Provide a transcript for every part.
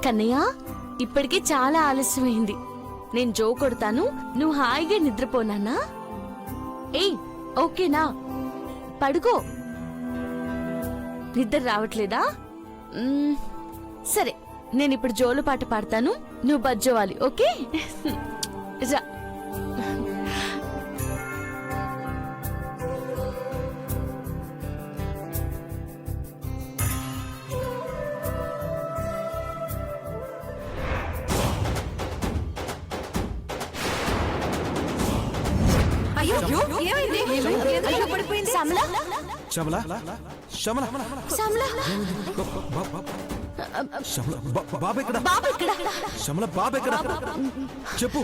కన్నయ్య, ఇప్పటికే చాలా ఆలస్యమైంది. నేను జో కొడతాను, నువ్వు హాయిగా నిద్రపోనానా? ఏయ్, ఓకేనా? పడుకో. నిద్ర రావట్లేదా? సరే, నేను ఇప్పుడు జోలు పాట పాడతాను, నువ్వు బజ్జోవాలి. ఓకే? రా. చెప్పు,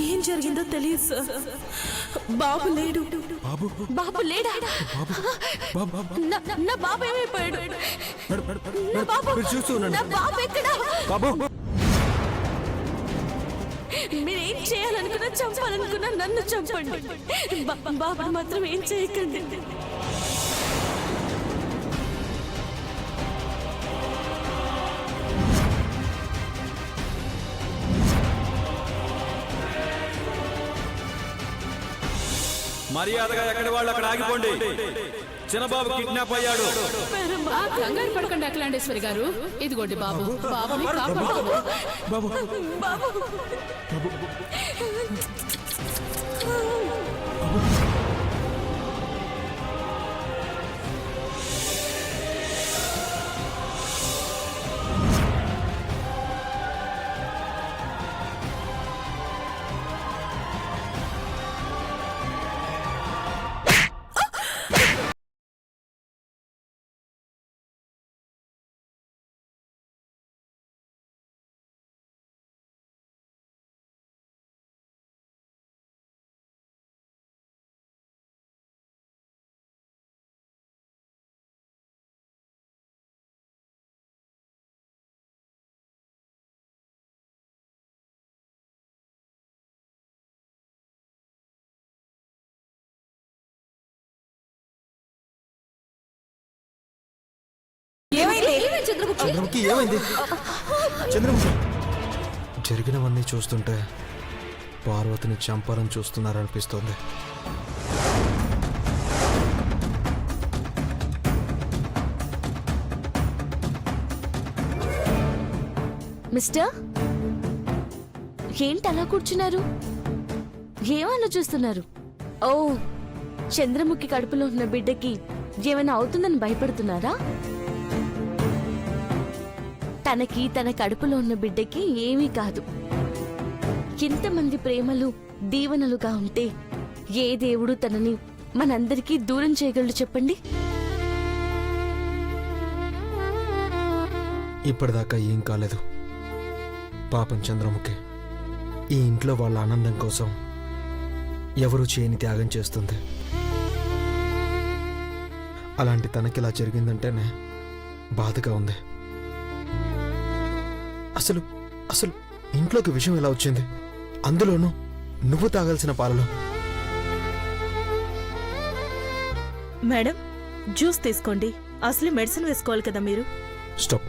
ఏం జరిగిందో తెలియదు సార్. బాబు లేడు. బాబు లేడా? నా బాబు ఏమైపోయాడు? మీరేం చేయాలనుకున్నా, చంపాలనుకున్నా నన్ను చంపండి. బాబుని మాత్రం ఏం చేయకండి. మర్యాదగా ఎక్కడి వాళ్ళు అక్కడ ఆగిపోండి. చిన్నబాబు కిడ్నాప్ అయ్యాడు. కంగారు పడకండి అఖిలాండేశ్వరి గారు. ఇదిగోండి బాబు. బాబుని కాపాడు. బాబు జరిగినవన్నీ చూస్తుంటే పార్వతిని చంపాలని చూస్తున్నారనిపిస్తోంది. మిస్టర్, ఏంటి అలా కూర్చున్నారు? ఏం ఆలోచిస్తున్నారు? ఓ, చంద్రముఖి కడుపులో ఉన్న బిడ్డకి ఏమైనా అవుతుందని భయపడుతున్నారా? తనకి, తన కడుపులో ఉన్న బిడ్డకి ఏమీ కాదు. ఎంతమంది ప్రేమలు దీవెనలుగా ఉంటే ఏ దేవుడు తనని మనందరికీ దూరం చేయగలడు చెప్పండి? ఇప్పటిదాకా ఏం కాలేదు. పాపం చంద్రముఖి ఈ ఇంట్లో వాళ్ళ ఆనందం కోసం ఎవరూ చేయని త్యాగం చేస్తుంది. అలాంటి తనకిలా జరిగిందంటేనే బాధగా ఉంది. అసలు అసలు ఇంట్లోకి విషయం ఎలా వచ్చింది? అందులోనూ నువ్వు తాగాల్సిన పాలలో. మేడం, జ్యూస్ తీసుకోండి. అసలు మెడిసిన్ వేసుకోవాలి కదా మీరు. స్టాప్.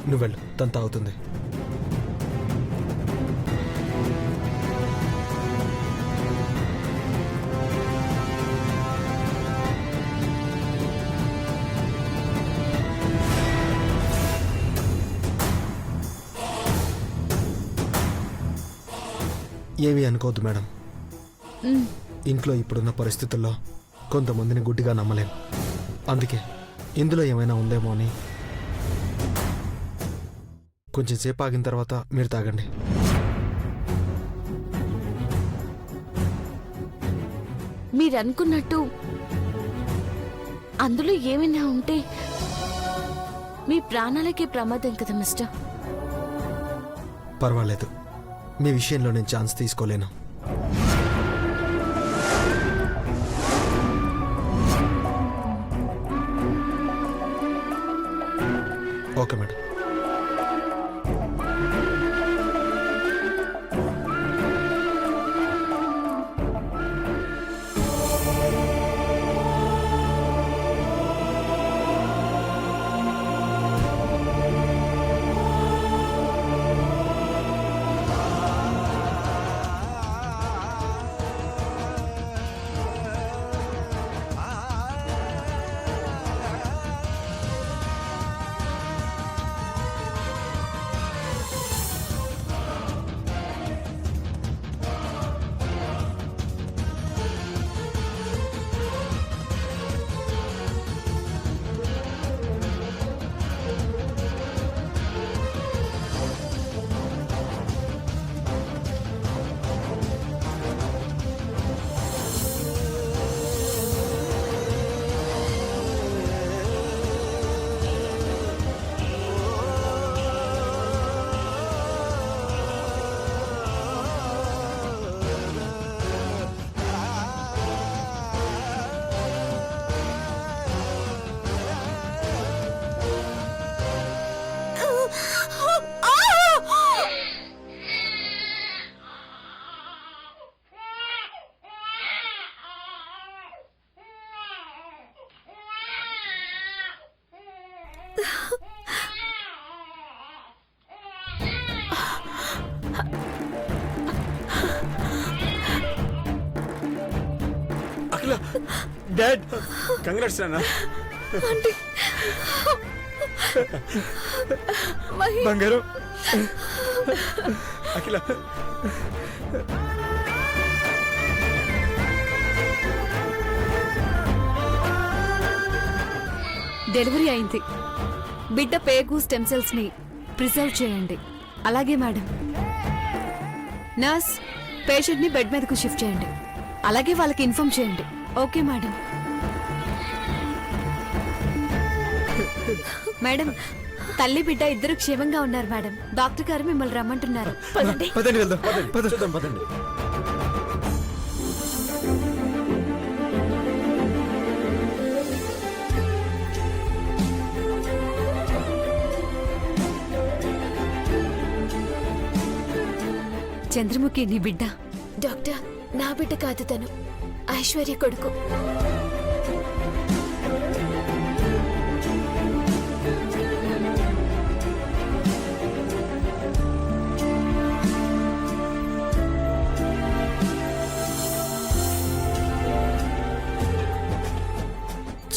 నువ్వు వెళ్ళు, తను తాగుతుంది. ఏమీ అనుకోవద్దు మేడం. ఇంట్లో ఇప్పుడున్న పరిస్థితుల్లో కొంతమందిని గుడ్డిగా నమ్మలేం. అందుకే ఇందులో ఏమైనా ఉందేమో అని కొంచెం సేపు ఆగిన తర్వాత మీరు తాగండి. మీరనుకున్నట్టు అందులో ఏమైనా ఉంటే మీ ప్రాణాలకే ప్రమాదం కదా మిస్టర్. పర్వాలేదు, మీ విషయంలో నేను ఛాన్స్ తీసుకోలేను. Okay madam. Akhila dad congrats నాన్న. బంగారం. అఖిల డెలివరీ అయింది. బిడ్డ పేగు స్టెమ్ సెల్స్ ని ప్రిజర్వ్ చేయండి. అలాగే మేడం. నర్స్, పేషెంట్ ని బెడ్ మీదకు షిఫ్ట్ చేయండి. అలాగే వాళ్ళకి ఇన్ఫార్మ్ చేయండి. Okay madam. మేడం, తల్లి బిడ్డ ఇద్దరు క్షేమంగా ఉన్నారు మేడం. డాక్టర్ గారు మిమ్మల్ని రమ్మంటున్నారు. పదండి. పదండి వెళ్దాం. చూద్దాం పదండి. చంద్రముఖి నీ బిడ్డ. డాక్టర్, నా బిడ్డ కాదు, తను ఐశ్వర్య కొడుకు.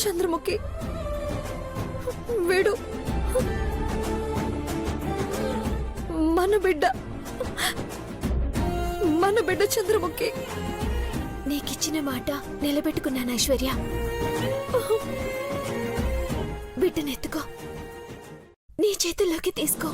చంద్రముఖి వీడు మన బిడ్డ చంద్రముఖి. నీకిచ్చిన మాట నిలబెట్టుకున్నాను ఐశ్వర్య. బిడ్డనెత్తుకో, నీ చేతుల్లోకి తీసుకో.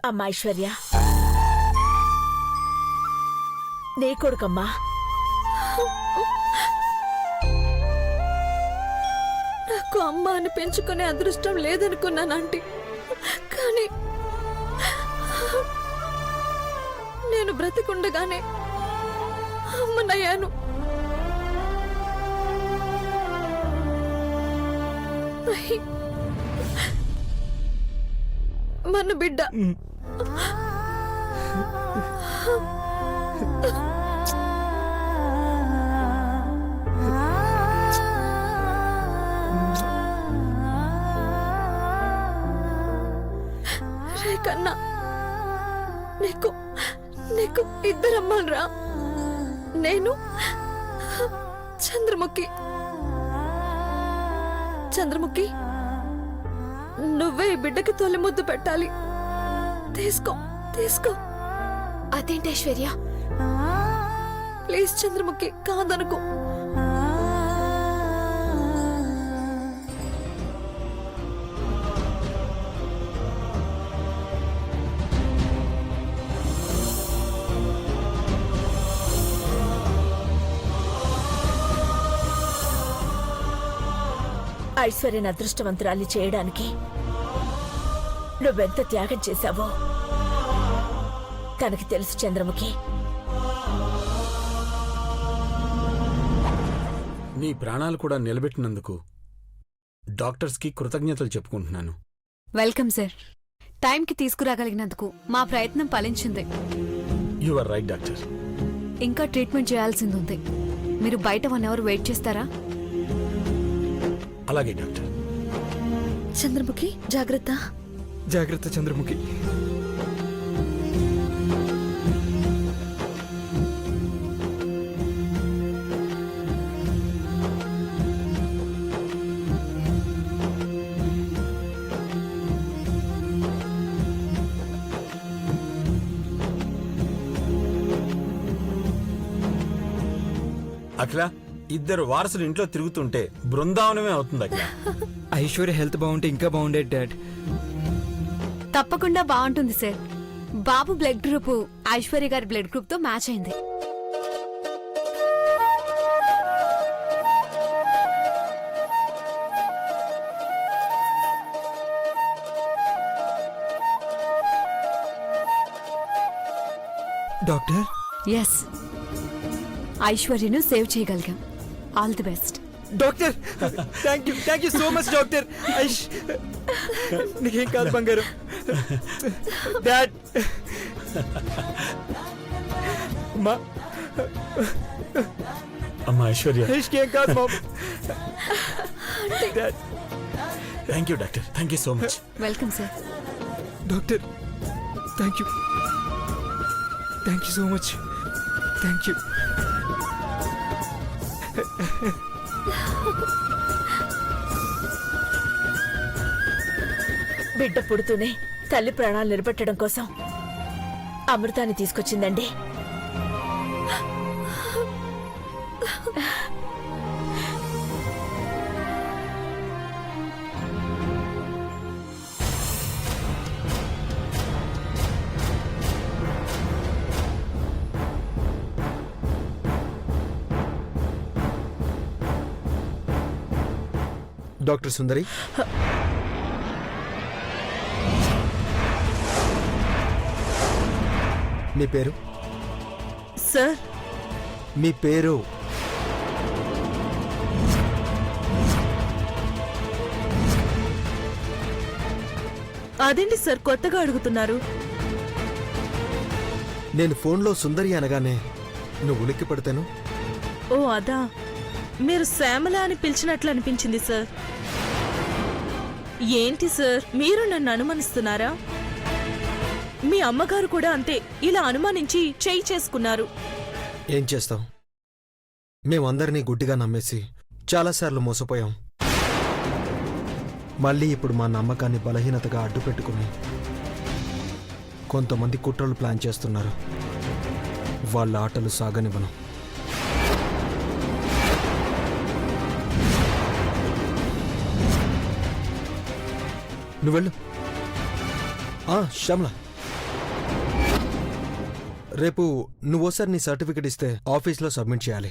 అమ్మా ఐశ్వర్య, నీ కొడుకమ్మా. నాకు అమ్మ అని పెంచుకునే అదృష్టం లేదనుకున్నాను ఆంటీ. కానీ నేను బ్రతికుండగానే అమ్మనయ్యాను. మన బిడ్డ రేకన్నా, నీకు ఇద్దరమ్మలరా. నేను చంద్రముఖి. నువ్వే ఈ బిడ్డకి తొలి ముద్దు పెట్టాలి. తీసుకో తీసుకో. అదేంటి ఐశ్వర్య, ప్లీజ్ చంద్రముఖి, కాదనుకో. ఐశ్వర్యని అదృష్టవంతురాలి చేయడానికి నువ్వెంత త్యాగం చేశావో తనకి తెలుసు చంద్రముఖి. నీ ప్రాణాలు కూడా నిలబెట్టినందుకు డాక్టర్స్కి కృతజ్ఞతలు చెప్పుకుంటున్నాను. Welcome sir. టైంకి తీసుకురాగలిగినందుకు మా ప్రయత్నం ఫలించింది. You are right doctor. ఇంకా ట్రీట్మెంట్ చేయాల్సింది ఉంది. మీరు బయట 1 అవర్ వెయిట్ చేస్తారా? అలాగే డాక్టర్. చంద్రముఖి జాగ్రత్త. జాగ్రత్త చంద్రముఖి. అఖిల, ఇద్దరు వారసులు ఇంట్లో తిరుగుతుంటే బృందావనమే అవుతుంది అఖిల. ఐశ్వర్య హెల్త్ బాగుంటే ఇంకా బాగుండేది డాడ్. తప్పకుండా బాగుంటుంది సార్. బాబు బ్లడ్ గ్రూప్ ఐశ్వర్య గారి బ్లడ్ గ్రూప్ తో మ్యాచ్ అయింది. డాక్టర్, ఎస్, ఐశ్వర్యను సేవ్ చేయగలిగాం. All the best. Doctor, thank you so much doctor. నీకేం కాదు బంగారం. డాడ్, అమ్మా ఐశ్వర్య, ఏం కాదు బాబు. Thank you doctor. Thank you so much. Welcome sir. Doctor, thank you so much. Thank you. బిడ్డ పుడుతూనే తల్లి ప్రాణాలు నిలబెట్టడం కోసం అమృతాన్ని తీసుకొచ్చిందండి. డాక్టర్ సుందరి, మీ పేరు? సార్, మీ పేరు? అదేంటి సార్ కొత్తగా అడుగుతున్నారు? నేను ఫోన్లో సుందరి అనగానే నువ్వు ఉలిక్కి పడతాను. ఓ అదా, మీరు శ్యామల అని పిలిచినట్లు అనిపించింది సార్. ఏంటి సార్, మీరు నన్ను అనుమానిస్తున్నారా? మీ అమ్మగారు కూడా అంతే, ఇలా అనుమానించి చేయి చేసుకున్నారు. ఏం చేస్తాం, మేమందరినీ గుడ్డిగా నమ్మేసి చాలాసార్లు మోసపోయాం. మళ్ళీ ఇప్పుడు మా నమ్మకాన్ని బలహీనతగా అడ్డు పెట్టుకుని కొంతమంది కుట్రలు ప్లాన్ చేస్తున్నారు. వాళ్ళ ఆటలు సాగనివ్వను. నువ్వెళ్ళు. శ్యామల, రేపు నువ్వోసారి నీ సర్టిఫికెట్ ఇస్తే ఆఫీస్లో సబ్మిట్ చేయాలి.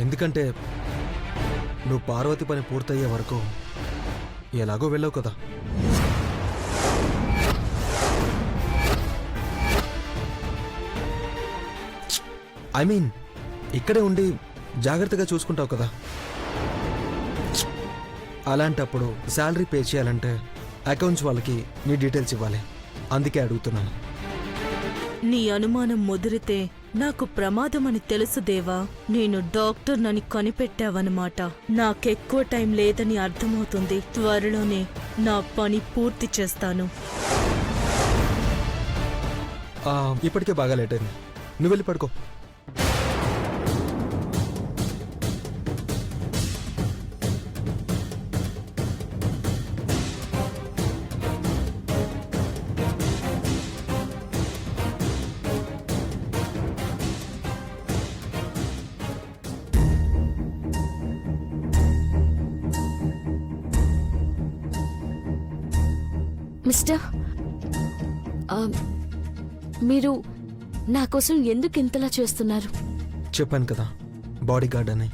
ఎందుకంటే నువ్వు పార్వతి పని పూర్తయ్యే వరకు ఎలాగో వెళ్ళావు కదా. ఐ మీన్, ఇక్కడే ఉండి జాగ్రత్తగా చూసుకుంటావు కదా. అలాంటప్పుడు శాలరీ పే చేయాలంటే అకౌంట్స్ వాళ్ళకి నీ డీటెయిల్స్ ఇవ్వాలి. అందుకే అడుగుతున్నాను. నీ అనుమానం ముదిరితే నాకు ప్రమాదమని తెలుసు దేవా. నేను డాక్టర్నని కనిపెట్టావన్నమాట. నాకెక్కువ టైం లేదని అర్థమవుతుంది. త్వరలోనే నా పని పూర్తి చేస్తాను. ఇప్పటికే బాగా లేట్ అయింది. నువ్వు వెళ్ళి పడుకో. మిస్టర్ ఆ, మీరు నా కోసం ఎందుకు ఇంతలా చేస్తున్నారు? చెప్పాను కదా, బాడీ గార్డ్ అని.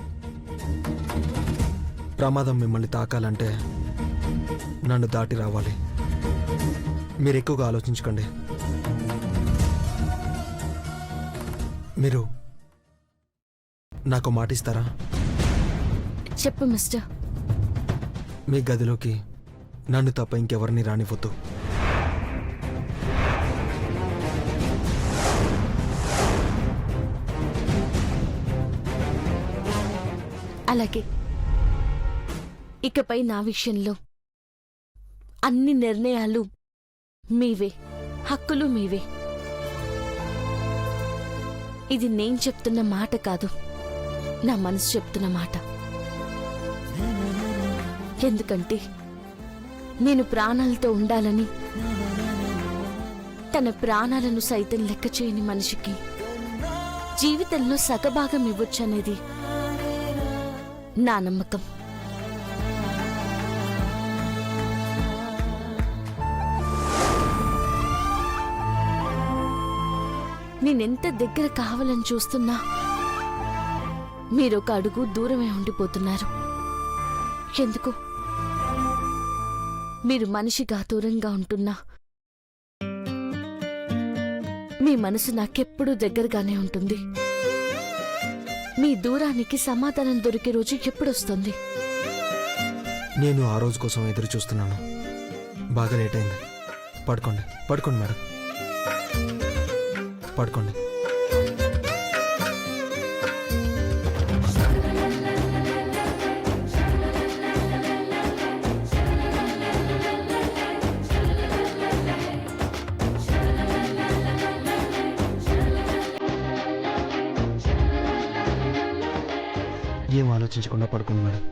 ప్రమాదం మిమ్మల్ని తాకాలంటే నన్ను దాటి రావాలి. మీరు ఎక్కువగా ఆలోచించకండి. మీరు నాకు మాటిస్తారా? చెప్పు మిస్టర్. మీ గదిలోకి నన్ను తప్ప ఇంకెవరిని రానివ్వద్దు. అలాగే ఇకపై నా విషయంలో అన్ని నిర్ణయాలు మీవే, హక్కులు మీవే. ఇది నేను చెప్తున్న మాట కాదు, నా మనసు చెప్తున్న మాట. ఎందుకంటే నేను ప్రాణాలతో ఉండాలని, తన ప్రాణాలను సైతం లెక్క చేయని మనిషికి జీవితంలో సగభాగం ఇవ్వొచ్చనేది నా నమ్మకం. నేనెంత దగ్గర కావాలని చూస్తున్నా మీరొక అడుగు దూరమే ఉండిపోతున్నారు. ఎందుకు? మీరు మనిషిగా దూరంగా ఉంటున్నా మీ మనసు నాకెప్పుడూ దగ్గరగానే ఉంటుంది. మీ దూరానికి సమాధానం దొరికే రోజు ఎప్పుడొస్తుంది? నేను ఆ రోజు కోసం ఎదురు చూస్తున్నాను. బాగా లేట్ అయింది. పడుకోండి, పడుకోండి మేడం, పడుకోండి. ఏం ఆలోచించకుండా పడుకోండి మేడం.